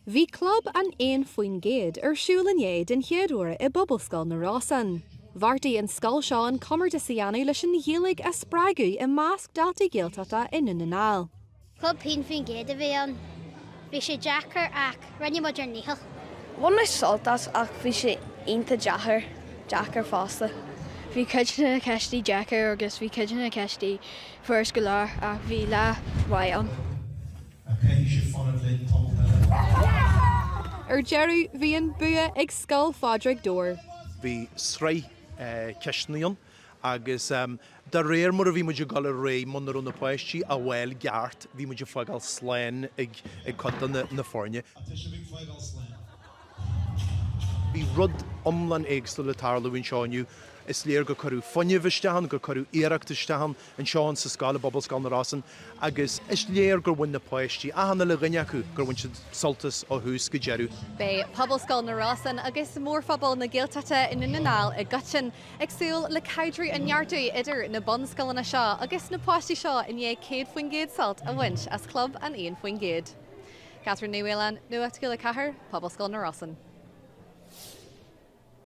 Bhí club an éon faoin géad siúil inné den chéadúra bPobalscoil na Rosann. Bhartaí an scoil seo an cumar de sianú leis an ghéalaigh a sppragu i measc daltaí géaltachta in Nuacht. Club pin fin géad a bhí an. Bhí sé Jackar ach rinne muidir níhall. Bhain leis soltas ach bhí sé ionta Jackar fásta. Bhí cuideanna na ceistí Jackar agus bhí cuideanna na ceistí fuair scoil ach bhí le bhaid Jerry bhí an bua ag scoil fádraigh dóir. Bhí srei ceistnaíon agus de réir mar a bhí muidir gal ré munar na páistí a bhfuil geart bhí muidir fágáil sláin ag codan na fórne. Bhí rud omlan éagstal le tarlú in seániu is léir go choú fonnehisteán go choú iireachtasteán an seán sa scála bPobalscoil na Rosann agus is léir gur bhain na páistí a hanna le rinne acu gur bhain siad soltas ó hús go dearú. bPobalscoil na Rosann agus mór phobal na géaltachta in Nuacht i gcoitin agsúil le caidriú an neartú idir na bonscoileanna seo agus na páistí seo inné céad faoin géad salt a bhaint as club an éon faoin géad. Kathryn Nuacht Cúla4, bPobalscoil na Rosann.